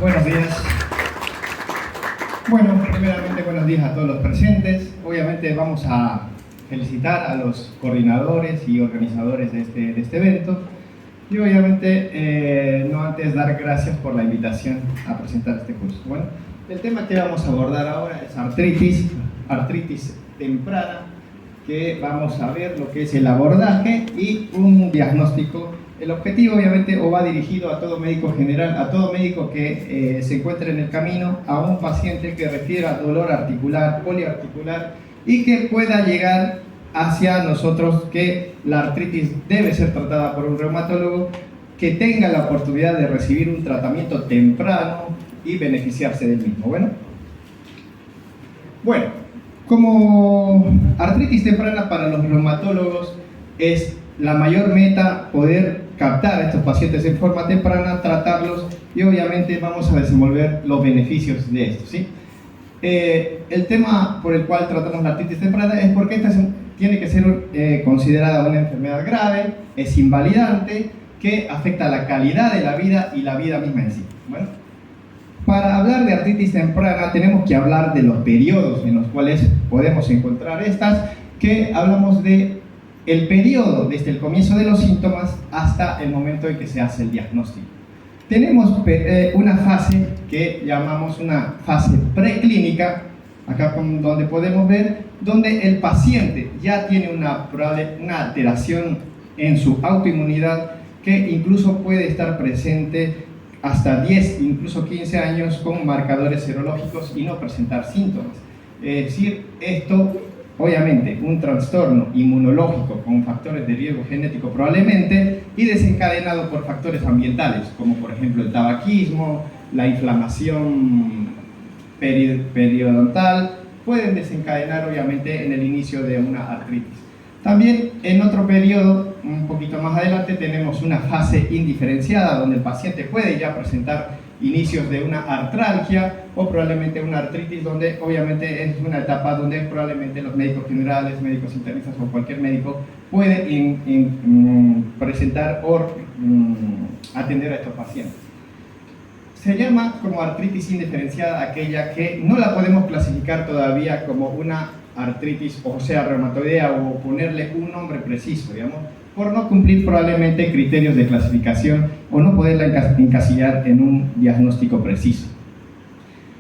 Buenos días. Bueno, primeramente buenos días a todos los presentes. Obviamente vamos a felicitar a los coordinadores y organizadores de este evento. Y obviamente, no antes dar gracias por la invitación a presentar este curso. Bueno, el tema que vamos a abordar ahora es artritis temprana, que vamos a ver lo que es el abordaje y un diagnóstico. El objetivo obviamente o va dirigido a todo médico general, a todo médico que se encuentre en el camino, a un paciente que refiera dolor articular, poliarticular y que pueda llegar hacia nosotros, que la artritis debe ser tratada por un reumatólogo, que tenga la oportunidad de recibir un tratamiento temprano y beneficiarse del mismo. Bueno, como artritis temprana para los reumatólogos es la mayor meta poder captar a estos pacientes en forma temprana, tratarlos y obviamente vamos a desenvolver los beneficios de esto, ¿sí? El tema por el cual tratamos la artritis temprana es porque esta tiene que ser considerada una enfermedad grave, es invalidante, que afecta la calidad de la vida y la vida misma en sí. Bueno, para hablar de artritis temprana tenemos que hablar de los periodos en los cuales podemos encontrar estas, que hablamos de el periodo desde el comienzo de los síntomas hasta el momento en que se hace el diagnóstico. Tenemos una fase que llamamos una fase preclínica, acá donde podemos ver, donde el paciente ya tiene una alteración en su autoinmunidad que incluso puede estar presente hasta 10, incluso 15 años con marcadores serológicos y no presentar síntomas. Es decir, esto obviamente un trastorno inmunológico con factores de riesgo genético probablemente y desencadenado por factores ambientales como por ejemplo el tabaquismo, la inflamación periodontal, pueden desencadenar obviamente en el inicio de una artritis. También en otro periodo, un poquito más adelante, tenemos una fase indiferenciada donde el paciente puede ya presentar inicios de una artralgia o probablemente una artritis, donde obviamente es una etapa donde probablemente los médicos generales, médicos internistas o cualquier médico puede presentar o atender a estos pacientes. Se llama como artritis indiferenciada aquella que no la podemos clasificar todavía como una artritis, o sea, reumatoidea, o ponerle un nombre preciso, digamos, por no cumplir probablemente criterios de clasificación o no poderla encasillar en un diagnóstico preciso.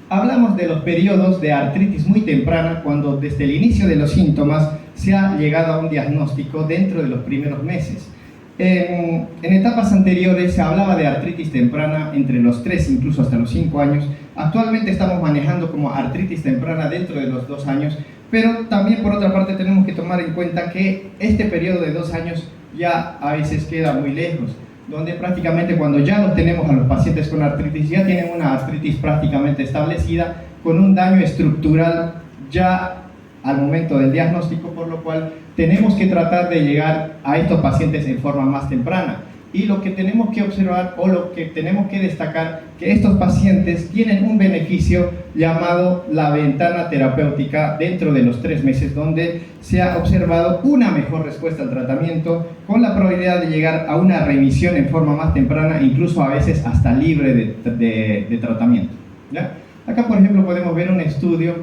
Hablamos de los periodos de artritis muy temprana, cuando desde el inicio de los síntomas se ha llegado a un diagnóstico dentro de los primeros meses. En etapas anteriores se hablaba de artritis temprana entre los 3, incluso hasta los 5 años. Actualmente estamos manejando como artritis temprana dentro de los 2 años, pero también por otra parte tenemos que tomar en cuenta que este periodo de 2 años ya a veces queda muy lejos, donde prácticamente cuando ya los tenemos a los pacientes con artritis, ya tienen una artritis prácticamente establecida, con un daño estructural ya al momento del diagnóstico, por lo cual tenemos que tratar de llegar a estos pacientes en forma más temprana. Y lo que tenemos que observar o lo que tenemos que destacar, que estos pacientes tienen un beneficio llamado la ventana terapéutica dentro de los 3 meses, donde se ha observado una mejor respuesta al tratamiento con la probabilidad de llegar a una remisión en forma más temprana, incluso a veces hasta libre de tratamiento, ¿ya? Acá, por ejemplo, podemos ver un estudio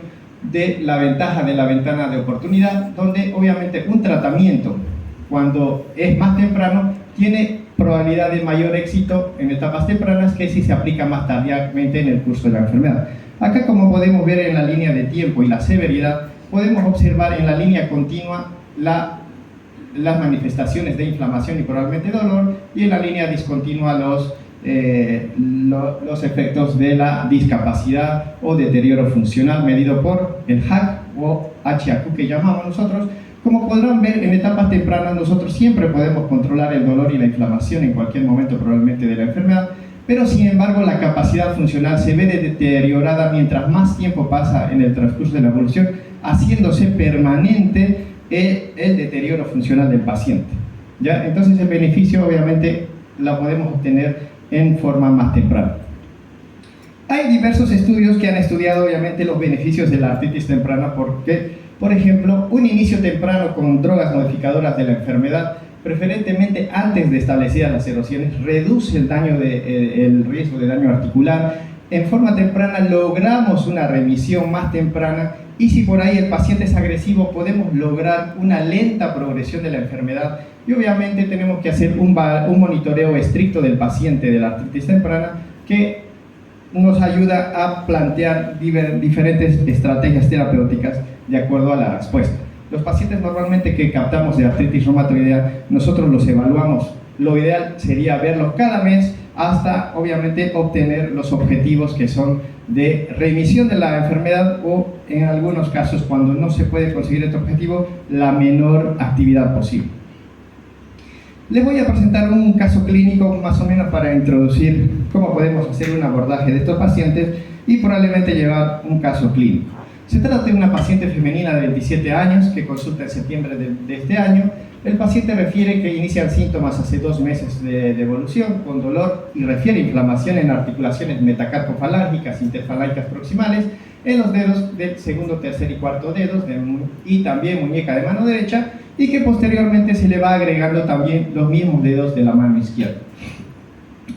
de la ventaja de la ventana de oportunidad, donde obviamente un tratamiento, cuando es más temprano, tiene probabilidad de mayor éxito en etapas tempranas que si se aplica más tardíamente en el curso de la enfermedad. Acá, como podemos ver en la línea de tiempo y la severidad, podemos observar en la línea continua las manifestaciones de inflamación y probablemente dolor, y en la línea discontinua los efectos de la discapacidad o deterioro funcional medido por el HAQ o HAQ que llamamos nosotros. Como podrán ver, en etapas tempranas nosotros siempre podemos controlar el dolor y la inflamación en cualquier momento probablemente de la enfermedad, pero sin embargo la capacidad funcional se ve deteriorada mientras más tiempo pasa en el transcurso de la evolución, haciéndose permanente el deterioro funcional del paciente, ¿ya? Entonces el beneficio obviamente lo podemos obtener en forma más temprana. Hay diversos estudios que han estudiado obviamente los beneficios de la artritis temprana, porque, por ejemplo, un inicio temprano con drogas modificadoras de la enfermedad, preferentemente antes de establecidas las erosiones, reduce el riesgo de daño articular, en forma temprana logramos una remisión más temprana, y si por ahí el paciente es agresivo podemos lograr una lenta progresión de la enfermedad, y obviamente tenemos que hacer un monitoreo estricto del paciente de la artritis temprana que nos ayuda a plantear diferentes estrategias terapéuticas de acuerdo a la respuesta. Los pacientes normalmente que captamos de artritis reumatoidea, nosotros los evaluamos. Lo ideal sería verlos cada mes hasta, obviamente, obtener los objetivos que son de remisión de la enfermedad o, en algunos casos, cuando no se puede conseguir este objetivo, la menor actividad posible. Les voy a presentar un caso clínico más o menos para introducir cómo podemos hacer un abordaje de estos pacientes y probablemente llevar un caso clínico. Se trata de una paciente femenina de 27 años que consulta en septiembre de este año. El paciente refiere que inician síntomas hace 2 meses de evolución con dolor y refiere inflamación en articulaciones metacarpofalángicas, interfalángicas proximales, en los dedos del segundo, tercer y cuarto dedos y también muñeca de mano derecha, y que posteriormente se le va agregando también los mismos dedos de la mano izquierda.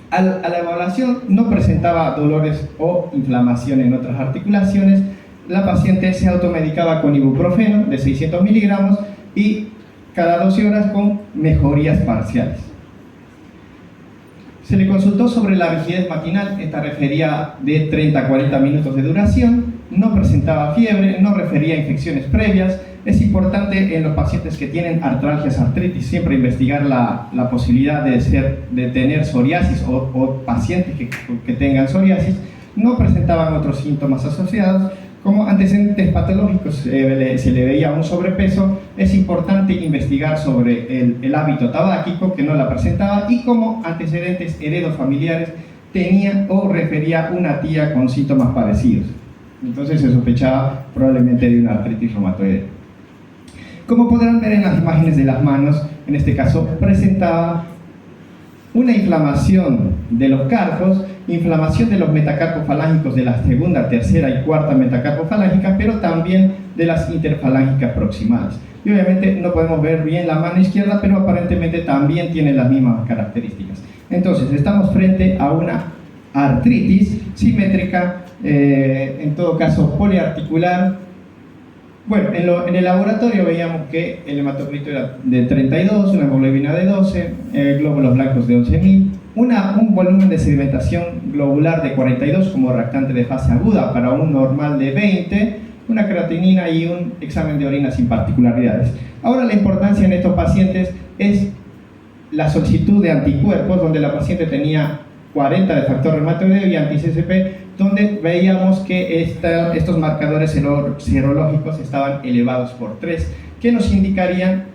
A la evaluación no presentaba dolores o inflamación en otras articulaciones. La paciente se automedicaba con ibuprofeno de 600 miligramos y cada 12 horas con mejorías parciales. Se le consultó sobre la rigidez matinal, esta refería de 30 a 40 minutos de duración, no presentaba fiebre, no refería a infecciones previas. Es importante en los pacientes que tienen artralgias, artritis, siempre investigar la posibilidad de tener psoriasis o pacientes que tengan psoriasis. No presentaban otros síntomas asociados. Como antecedentes patológicos se le veía un sobrepeso. Es importante investigar sobre el hábito tabáquico, que no la presentaba, y como antecedentes heredofamiliares tenía o refería una tía con síntomas parecidos. Entonces se sospechaba probablemente de una artritis reumatoidea. Como podrán ver en las imágenes de las manos, en este caso presentaba una inflamación de los carpos, inflamación de los metacarpofalángicos de la segunda, tercera y cuarta metacarpofalángica, pero también de las interfalángicas proximales. Y obviamente no podemos ver bien la mano izquierda, pero aparentemente también tiene las mismas características. Entonces, estamos frente a una artritis simétrica, en todo caso poliarticular. Bueno, en el laboratorio veíamos que el hematocrito era de 32, una hemoglobina de 12, glóbulos blancos de 11.000, un volumen de sedimentación globular de 42 como reactante de fase aguda para un normal de 20, una creatinina y un examen de orina sin particularidades. Ahora, la importancia en estos pacientes es la solicitud de anticuerpos, donde la paciente tenía 40 de factor reumatoideo y anti-CCP, donde veíamos que estos marcadores serológicos estaban elevados por 3, que nos indicarían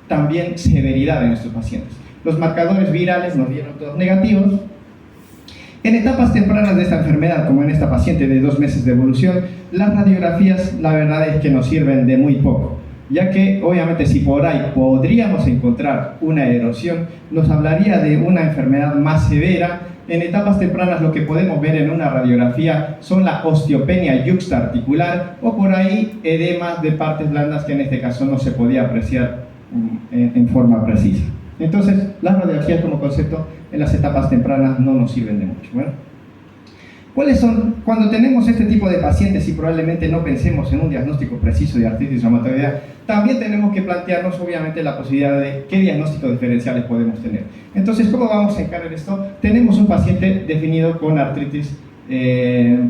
también severidad en estos pacientes. Los marcadores virales nos dieron todos negativos. En etapas tempranas de esta enfermedad, como en esta paciente de 2 meses de evolución, las radiografías, la verdad es que nos sirven de muy poco, ya que obviamente si por ahí podríamos encontrar una erosión, nos hablaría de una enfermedad más severa. En etapas tempranas lo que podemos ver en una radiografía son la osteopenia yuxtaarticular o por ahí edemas de partes blandas, que en este caso no se podía apreciar en forma precisa. Entonces, las radiografías como concepto en las etapas tempranas no nos sirven de mucho. Bueno, ¿cuáles son? Cuando tenemos este tipo de pacientes y probablemente no pensemos en un diagnóstico preciso de artritis reumatoidea, también tenemos que plantearnos obviamente la posibilidad de qué diagnósticos diferenciales podemos tener. Entonces, ¿cómo vamos a encarar esto? Tenemos un paciente definido con artritis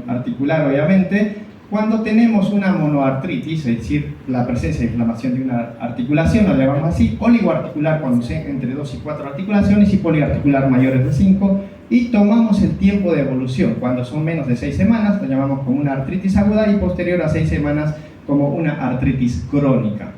articular, obviamente. Cuando tenemos una monoartritis, es decir, la presencia de inflamación de una articulación, lo llamamos así, oligoarticular cuando sea entre 2 y 4 articulaciones y poliarticular mayores de 5, y tomamos el tiempo de evolución, cuando son menos de 6 semanas, lo llamamos como una artritis aguda, y posterior a 6 semanas como una artritis crónica.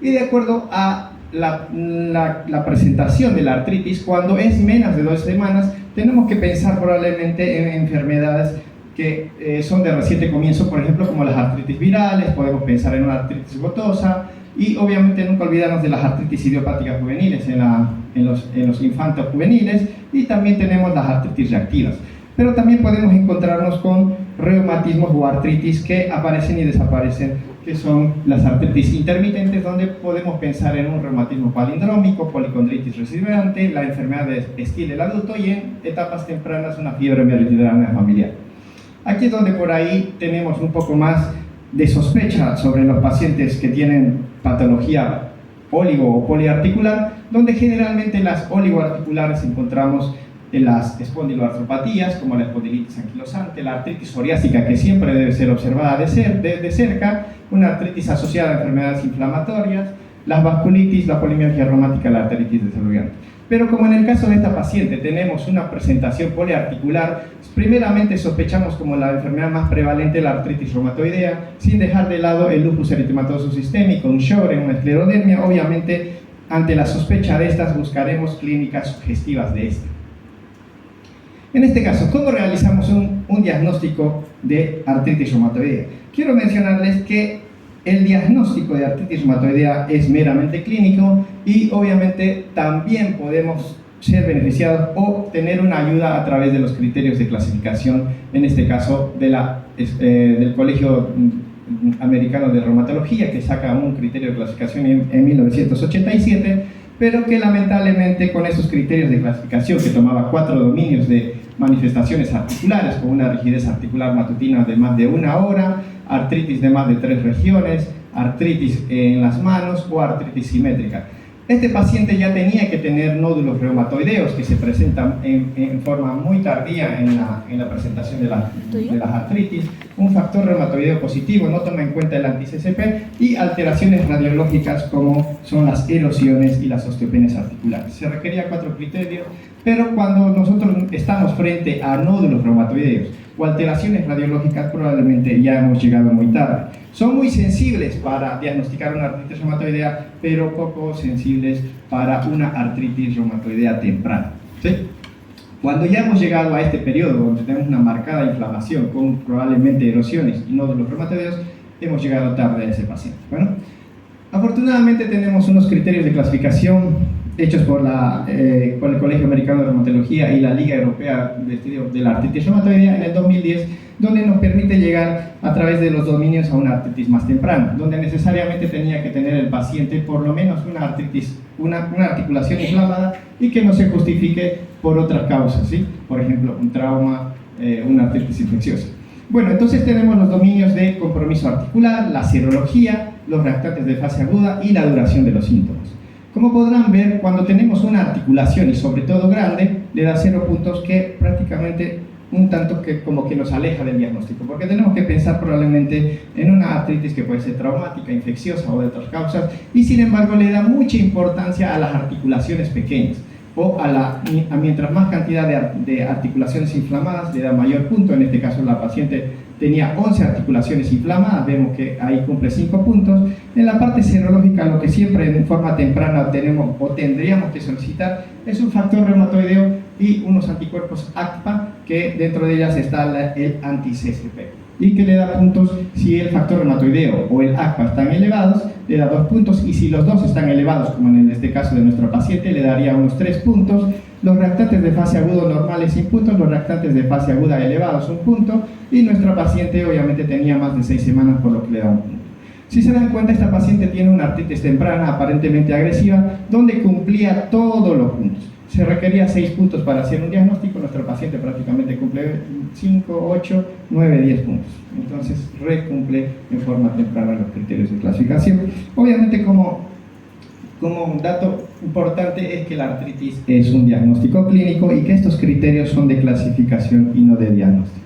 Y de acuerdo a la presentación de la artritis, cuando es menos de 2 semanas, tenemos que pensar probablemente en enfermedades que son de reciente comienzo, por ejemplo, como las artritis virales, podemos pensar en una artritis gotosa, y obviamente nunca olvidarnos de las artritis idiopáticas juveniles en los infantos juveniles, y también tenemos las artritis reactivas. Pero también podemos encontrarnos con reumatismos o artritis que aparecen y desaparecen, que son las artritis intermitentes, donde podemos pensar en un reumatismo palindrómico, policondritis residuante, la enfermedad de Still del adulto, y en etapas tempranas una fiebre mediterránea familiar. Aquí es donde por ahí tenemos un poco más de sospecha sobre los pacientes que tienen patología oligo o poliarticular, donde generalmente las oligoarticulares encontramos en las espondiloartropatías, como la espondilitis anquilosante, la artritis psoriásica, que siempre debe ser observada de cerca, una artritis asociada a enfermedades inflamatorias, las vasculitis, la polimialgia reumática, la arteritis desarrollante. Pero como en el caso de esta paciente tenemos una presentación poliarticular, primeramente sospechamos como la enfermedad más prevalente la artritis reumatoidea, sin dejar de lado el lupus eritematoso sistémico, un Sjögren, una esclerodermia. Obviamente, ante la sospecha de estas, buscaremos clínicas sugestivas de esta. En este caso, ¿cómo realizamos un diagnóstico de artritis reumatoidea? Quiero mencionarles que el diagnóstico de artritis reumatoidea es meramente clínico y obviamente también podemos ser beneficiados o tener una ayuda a través de los criterios de clasificación, en este caso del Colegio Americano de Reumatología, que saca un criterio de clasificación en 1987, pero que lamentablemente con esos criterios de clasificación, que tomaba 4 dominios de manifestaciones articulares, con una rigidez articular matutina de más de 1 hora, artritis de más de 3 regiones, artritis en las manos o artritis simétrica. Este paciente ya tenía que tener nódulos reumatoideos que se presentan en forma muy tardía en la presentación de las artritis, un factor reumatoideo positivo, no toma en cuenta el anti-CCP, y alteraciones radiológicas como son las erosiones y las osteopenias articulares. Se requería 4 criterios, pero cuando nosotros estamos frente a nódulos reumatoideos o alteraciones radiológicas, probablemente ya hemos llegado muy tarde. Son muy sensibles para diagnosticar una artritis reumatoidea, pero poco sensibles para una artritis reumatoidea temprana, ¿sí? Cuando ya hemos llegado a este periodo, donde tenemos una marcada inflamación con probablemente erosiones y nódulos reumatoideos, hemos llegado tarde a ese paciente. Bueno, afortunadamente tenemos unos criterios de clasificación hechos por el Colegio Americano de Reumatología y la Liga Europea de Estudio de la Artritis Reumatoidea en el 2010, donde nos permite llegar a través de los dominios a una artritis más temprana, donde necesariamente tenía que tener el paciente por lo menos una artritis, una articulación inflamada y que no se justifique por otras causas, ¿sí? Por ejemplo, un trauma, una artritis infecciosa. Bueno, entonces tenemos los dominios de compromiso articular, la serología, los reactantes de fase aguda y la duración de los síntomas. Como podrán ver, cuando tenemos una articulación y sobre todo grande, le da 0 puntos, que prácticamente un tanto que como que nos aleja del diagnóstico, porque tenemos que pensar probablemente en una artritis que puede ser traumática, infecciosa o de otras causas, y sin embargo le da mucha importancia a las articulaciones pequeñas, o a mientras más cantidad de articulaciones inflamadas le da mayor punto. En este caso la paciente tenía 11 articulaciones inflamadas, vemos que ahí cumple 5 puntos. En la parte serológica, lo que siempre en forma temprana tenemos o tendríamos que solicitar es un factor reumatoideo y unos anticuerpos ACPA, que dentro de ellas está el anti-CCP, y que le da puntos si el factor reumatoideo o el ACPA están elevados, le da 2 puntos, y si los dos están elevados, como en este caso de nuestro paciente, le daría unos 3 puntos. Los reactantes de fase agudo normales, 1 punto, los reactantes de fase aguda elevados, 1 punto, y nuestra paciente obviamente tenía más de 6 semanas, por lo que le da 1 punto. Si se dan cuenta, esta paciente tiene una artritis temprana aparentemente agresiva, donde cumplía todos los puntos. Se requería 6 puntos para hacer un diagnóstico, nuestro paciente prácticamente cumple 5, 8, 9, 10 puntos. Entonces, recumple en forma temprana los criterios de clasificación. Obviamente, como un dato importante es que la artritis es un diagnóstico clínico y que estos criterios son de clasificación y no de diagnóstico.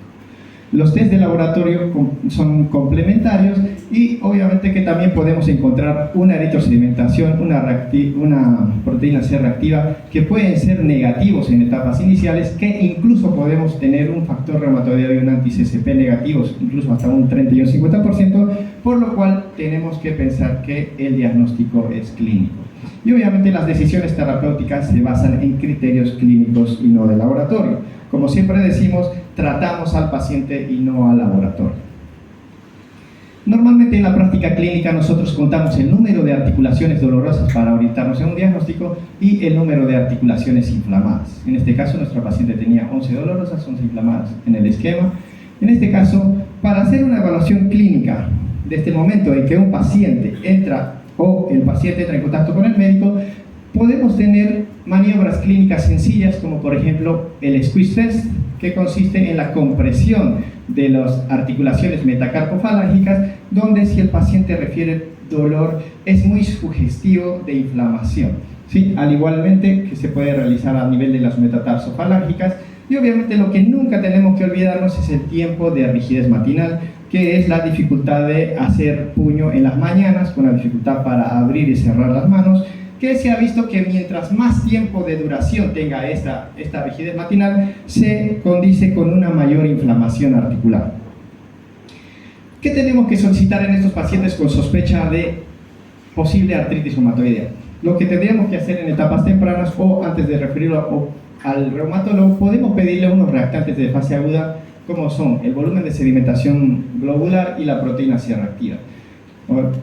Los test de laboratorio son complementarios, y obviamente que también podemos encontrar una eritrosedimentación, una proteína C reactiva, que pueden ser negativos en etapas iniciales, que incluso podemos tener un factor reumatoideo y un anti-CCP negativos, incluso hasta un 30 y un 50%, por lo cual tenemos que pensar que el diagnóstico es clínico. Y obviamente las decisiones terapéuticas se basan en criterios clínicos y no de laboratorio. Como siempre decimos, tratamos al paciente y no al laboratorio. Normalmente en la práctica clínica nosotros contamos el número de articulaciones dolorosas para orientarnos en un diagnóstico y el número de articulaciones inflamadas. En este caso nuestra paciente tenía 11 dolorosas, 11 inflamadas en el esquema. En este caso, para hacer una evaluación clínica desde el momento en que un paciente entra o el paciente entra en contacto con el médico, podemos tener maniobras clínicas sencillas como por ejemplo el squeeze test, que consiste en la compresión de las articulaciones metacarpofalángicas, donde si el paciente refiere dolor es muy sugestivo de inflamación, ¿sí? Al igualmente que se puede realizar a nivel de las metatarsofalángicas. Y obviamente lo que nunca tenemos que olvidarnos es el tiempo de rigidez matinal, que es la dificultad de hacer puño en las mañanas, con la dificultad para abrir y cerrar las manos, que se ha visto que mientras más tiempo de duración tenga esta rigidez matinal, se condice con una mayor inflamación articular. ¿Qué tenemos que solicitar en estos pacientes con sospecha de posible artritis reumatoidea? Lo que tendríamos que hacer en etapas tempranas o antes de referirlo al reumatólogo, podemos pedirle unos reactantes de fase aguda como son el volumen de sedimentación globular y la proteína C reactiva.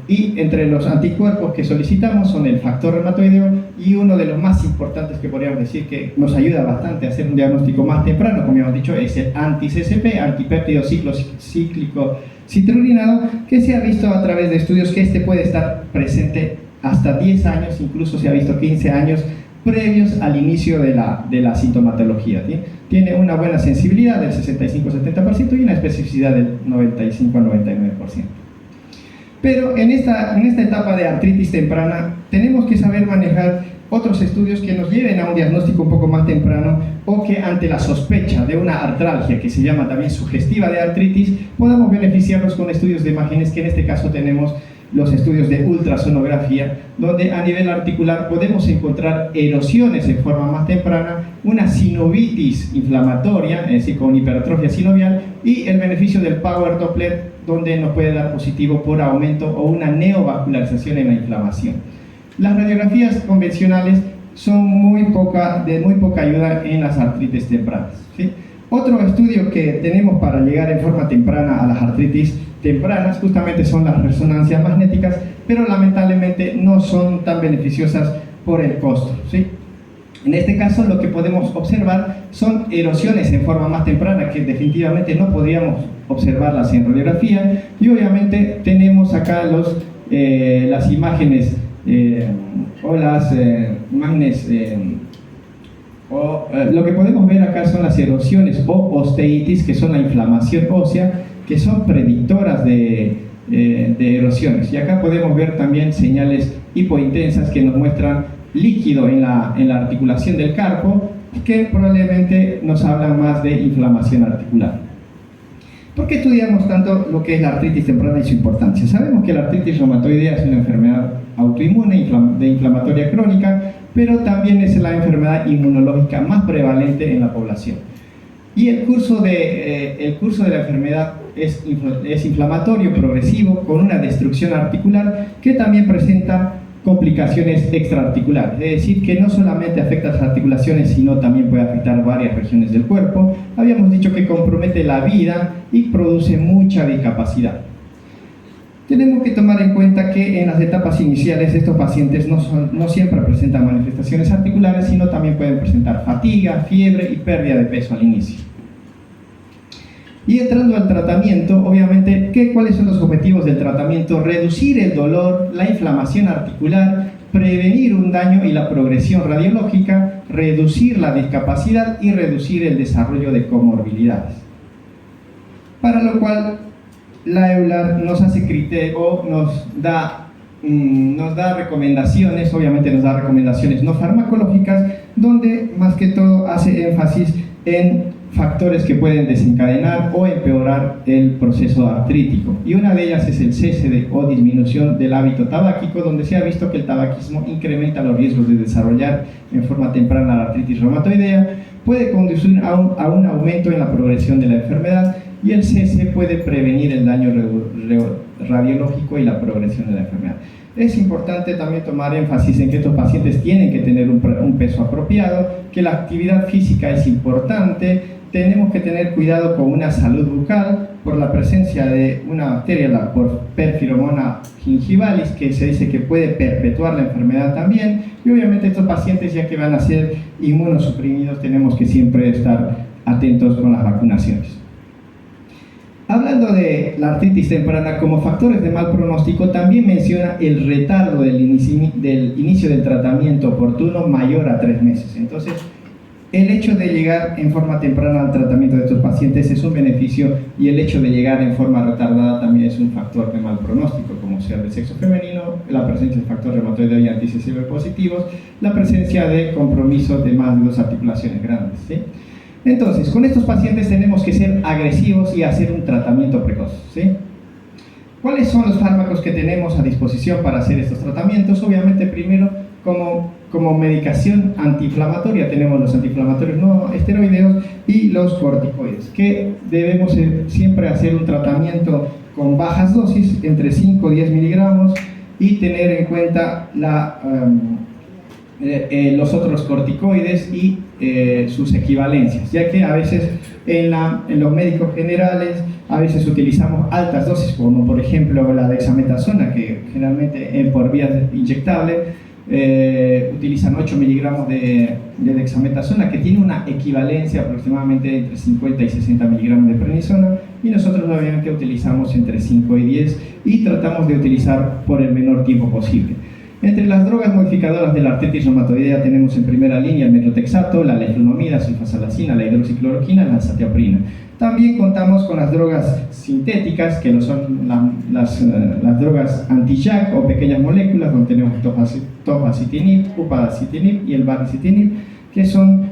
Y entre los anticuerpos que solicitamos son el factor reumatoideo y uno de los más importantes que podríamos decir que nos ayuda bastante a hacer un diagnóstico más temprano, como hemos dicho, es el anti-CCP, antipéptido cíclico citrulinado, que se ha visto a través de estudios que este puede estar presente hasta 10 años, incluso se ha visto 15 años previos al inicio de la sintomatología, ¿sí? Tiene una buena sensibilidad del 65-70% y una especificidad del 95-99%. Pero en esta etapa de artritis temprana tenemos que saber manejar otros estudios que nos lleven a un diagnóstico un poco más temprano, o que ante la sospecha de una artralgia, que se llama también sugestiva de artritis, podamos beneficiarnos con estudios de imágenes, que en este caso tenemos los estudios de ultrasonografía, donde a nivel articular podemos encontrar erosiones en forma más temprana, una sinovitis inflamatoria, es decir, con hipertrofia sinovial, y el beneficio del Power Doppler, donde nos puede dar positivo por aumento o una neovascularización en la inflamación. Las radiografías convencionales son de muy poca ayuda en las artritis tempranas, ¿sí? Otro estudio que tenemos para llegar en forma temprana a las artritis tempranas justamente son las resonancias magnéticas, pero lamentablemente no son tan beneficiosas por el costo, ¿sí? En este caso lo que podemos observar son erosiones en forma más temprana, que definitivamente no podríamos observarlas en radiografía, y obviamente tenemos acá las imágenes lo que podemos ver acá son las erosiones o osteitis, que son la inflamación ósea, que son predictoras de erosiones. Y acá podemos ver también señales hipointensas que nos muestran líquido en la articulación del carpo, que probablemente nos hablan más de inflamación articular. ¿Por qué estudiamos tanto lo que es la artritis temprana y su importancia? Sabemos que la artritis reumatoidea es una enfermedad autoinmune de inflamatoria crónica, pero también es la enfermedad inmunológica más prevalente en la población. Y el curso de la enfermedad es inflamatorio, progresivo, con una destrucción articular que también presenta complicaciones extraarticulares, es decir, que no solamente afecta a las articulaciones, sino también puede afectar varias regiones del cuerpo. Habíamos dicho que compromete la vida y produce mucha discapacidad. Tenemos que tomar en cuenta que en las etapas iniciales estos pacientes no siempre presentan manifestaciones articulares, sino también pueden presentar fatiga, fiebre y pérdida de peso al inicio. Y entrando al tratamiento, obviamente, ¿cuáles son los objetivos del tratamiento? Reducir el dolor, la inflamación articular, prevenir un daño y la progresión radiológica, reducir la discapacidad y reducir el desarrollo de comorbilidades. Para lo cual, la EULAR nos hace criterio o nos da recomendaciones, obviamente nos da recomendaciones no farmacológicas, donde más que todo hace énfasis en factores que pueden desencadenar o empeorar el proceso artrítico. Y una de ellas es el cese o disminución del hábito tabáquico, donde se ha visto que el tabaquismo incrementa los riesgos de desarrollar en forma temprana la artritis reumatoidea, puede conducir a un aumento en la progresión de la enfermedad, y el cese puede prevenir el daño radiológico y la progresión de la enfermedad. Es importante también tomar énfasis en que estos pacientes tienen que tener un peso apropiado, que la actividad física es importante. Tenemos que tener cuidado con una salud bucal por la presencia de una bacteria, la Perfiromona gingivalis, que se dice que puede perpetuar la enfermedad también. Y obviamente estos pacientes, ya que van a ser inmunosuprimidos, tenemos que siempre estar atentos con las vacunaciones. Hablando de la artritis temprana como factores de mal pronóstico, también menciona el retardo del inicio del tratamiento oportuno mayor a 3 meses. Entonces, el hecho de llegar en forma temprana al tratamiento de estos pacientes es un beneficio, y el hecho de llegar en forma retardada también es un factor de mal pronóstico, como sea del sexo femenino, la presencia de factor reumatoide y anti-CCB positivos, la presencia de compromiso de más de 2 articulaciones grandes, ¿sí? Entonces, con estos pacientes tenemos que ser agresivos y hacer un tratamiento precoz, ¿sí? ¿Cuáles son los fármacos que tenemos a disposición para hacer estos tratamientos? Obviamente, primero, como medicación antiinflamatoria, tenemos los antiinflamatorios no esteroideos y los corticoides, que debemos siempre hacer un tratamiento con bajas dosis, entre 5 y 10 miligramos, y tener en cuenta los otros corticoides y sus equivalencias, ya que a veces en los médicos generales a veces utilizamos altas dosis, como por ejemplo la dexametasona, que generalmente por vía inyectable utilizan 8 miligramos de dexametasona, que tiene una equivalencia aproximadamente entre 50 y 60 miligramos de prednisona, y nosotros obviamente utilizamos entre 5 y 10 y tratamos de utilizar por el menor tiempo posible. Entre las drogas modificadoras de la artritis reumatoidea tenemos en primera línea el metotrexato, la leflunomida, sulfasalacina, la hidroxicloroquina y la azatioprina. También contamos con las drogas sintéticas, que son las drogas anti-JAK o pequeñas moléculas, donde tenemos tofacitinib, upadacitinib y el baricitinib, que son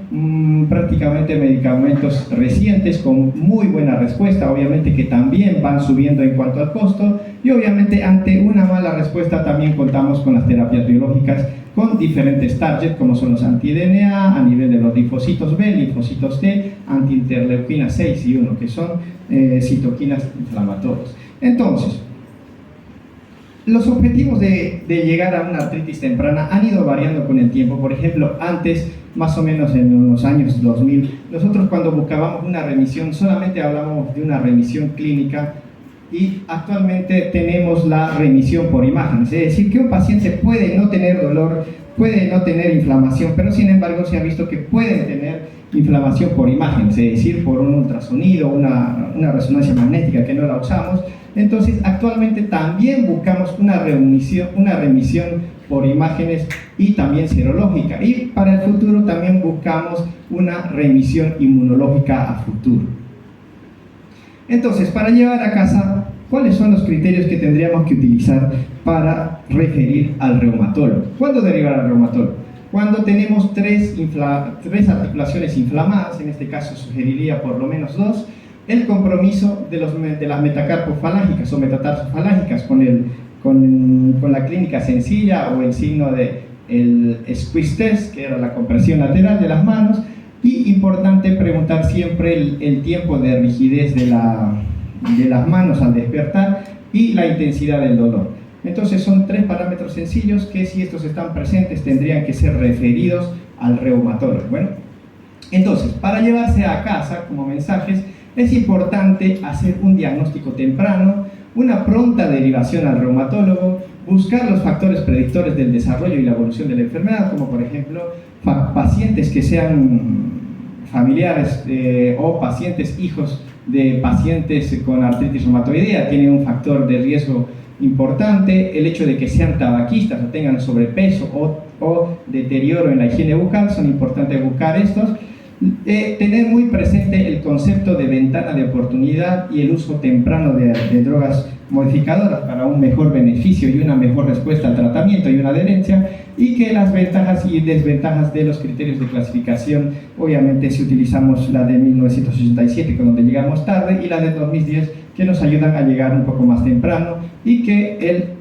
prácticamente medicamentos recientes con muy buena respuesta, obviamente que también van subiendo en cuanto al costo, y obviamente ante una mala respuesta también contamos con las terapias biológicas con diferentes targets, como son los anti-DNA a nivel de los linfocitos B, linfocitos T, anti-interleuquina 6 y 1, que son citoquinas inflamatorias. Entonces, los objetivos de llegar a una artritis temprana han ido variando con el tiempo. Por ejemplo, antes, más o menos en los años 2000, nosotros cuando buscábamos una remisión solamente hablábamos de una remisión clínica, y actualmente tenemos la remisión por imágenes, es decir, que un paciente puede no tener dolor, puede no tener inflamación, pero sin embargo se ha visto que pueden tener inflamación por imágenes, es decir, por un ultrasonido, una resonancia magnética que no la usamos. Entonces, actualmente también buscamos una remisión por imágenes y también serológica, y para el futuro también buscamos una remisión inmunológica a futuro. Entonces, para llevar a casa, ¿cuáles son los criterios que tendríamos que utilizar para referir al reumatólogo? ¿Cuándo derivar al reumatólogo? Cuando tenemos tres articulaciones inflamadas, en este caso sugeriría por lo menos 2, el compromiso de las metacarpofalángicas o metatarsofalángica con la clínica sencilla o el signo del squeeze test, que era la compresión lateral de las manos. Y importante preguntar siempre el tiempo de rigidez de las manos al despertar y la intensidad del dolor. Entonces son 3 parámetros sencillos que, si estos están presentes, tendrían que ser referidos al reumatólogo. Bueno, entonces, para llevarse a casa como mensajes, es importante hacer un diagnóstico temprano, una pronta derivación al reumatólogo, buscar los factores predictores del desarrollo y la evolución de la enfermedad, como por ejemplo pacientes que sean familiares o pacientes hijos de pacientes con artritis reumatoidea, tienen un factor de riesgo importante. El hecho de que sean tabaquistas o tengan sobrepeso o deterioro en la higiene bucal, son importantes buscar estos. Tener muy presente el concepto de ventana de oportunidad y el uso temprano de drogas modificadoras para un mejor beneficio y una mejor respuesta al tratamiento y una adherencia, y que las ventajas y desventajas de los criterios de clasificación, obviamente si utilizamos la de 1987, con donde llegamos tarde, y la de 2010, que nos ayudan a llegar un poco más temprano, y que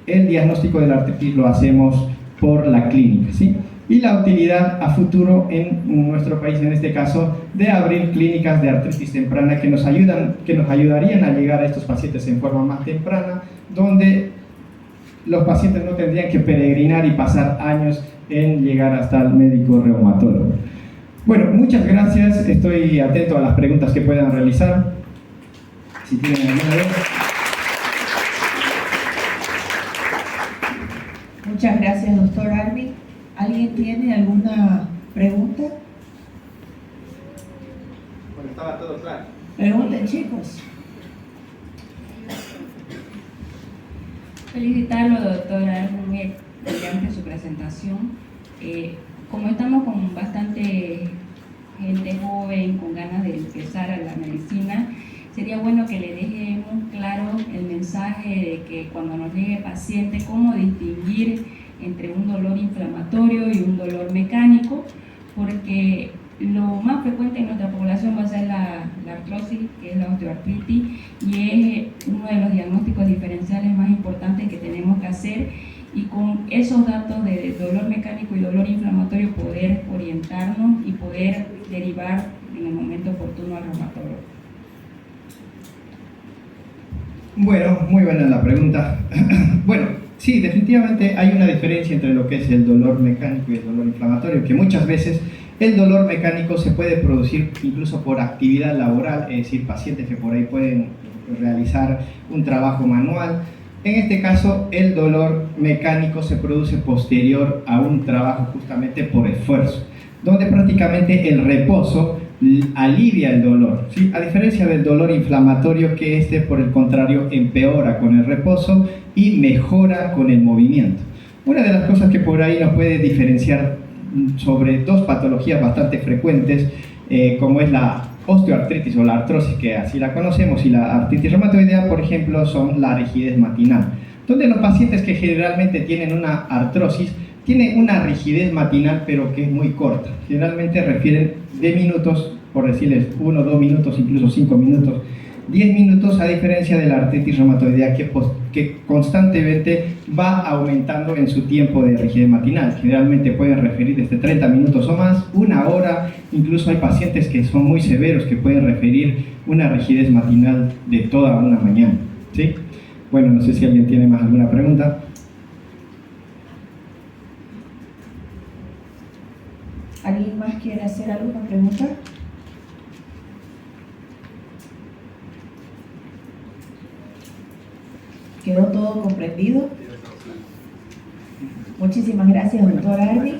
el diagnóstico de la artritis lo hacemos por la clínica, ¿sí? Y la utilidad a futuro en nuestro país, en este caso, de abrir clínicas de artritis temprana que nos ayudarían a llegar a estos pacientes en forma más temprana, donde los pacientes no tendrían que peregrinar y pasar años en llegar hasta el médico reumatólogo. Bueno, muchas gracias, estoy atento a las preguntas que puedan realizar, si tienen alguna vez. Muchas gracias, doctor Arbi. ¿Alguien tiene alguna pregunta? Bueno, estaba todo claro. Pregunten, chicos. Felicitarlo, doctora, es muy brillante su presentación. Como estamos con bastante gente joven, con ganas de empezar a la medicina, sería bueno que le dejemos claro el mensaje de que cuando nos llegue paciente, cómo distinguir entre un dolor inflamatorio y un dolor mecánico, porque lo más frecuente en nuestra población va a ser la artrosis, que es la osteoartritis, y es uno de los diagnósticos diferenciales más importantes que tenemos que hacer, y con esos datos de dolor mecánico y dolor inflamatorio poder orientarnos y poder derivar en el momento oportuno al reumatólogo. Bueno, muy buena la pregunta. Bueno, sí, definitivamente hay una diferencia entre lo que es el dolor mecánico y el dolor inflamatorio, que muchas veces el dolor mecánico se puede producir incluso por actividad laboral, es decir, pacientes que por ahí pueden realizar un trabajo manual. En este caso, el dolor mecánico se produce posterior a un trabajo justamente por esfuerzo, donde prácticamente el reposo alivia el dolor, ¿sí? A diferencia del dolor inflamatorio, que por el contrario empeora con el reposo y mejora con el movimiento. Una de las cosas que por ahí nos puede diferenciar sobre dos patologías bastante frecuentes, como es la osteoartritis o la artrosis, que así la conocemos, y la artritis reumatoidea, por ejemplo, son la rigidez matinal, donde los pacientes que generalmente tienen una artrosis tienen una rigidez matinal, pero que es muy corta. Generalmente refieren de minutos, por decirles 1, 2 minutos, incluso 5 minutos, 10 minutos, a diferencia de la artritis reumatoidea que constantemente va aumentando en su tiempo de rigidez matinal. Generalmente pueden referir desde 30 minutos o más, 1 hora, incluso hay pacientes que son muy severos que pueden referir una rigidez matinal de toda una mañana, ¿sí? Bueno, no sé si alguien tiene más alguna pregunta. ¿Alguien más quiere hacer alguna pregunta? ¿Quedó todo comprendido? Muchísimas gracias, doctor Arby.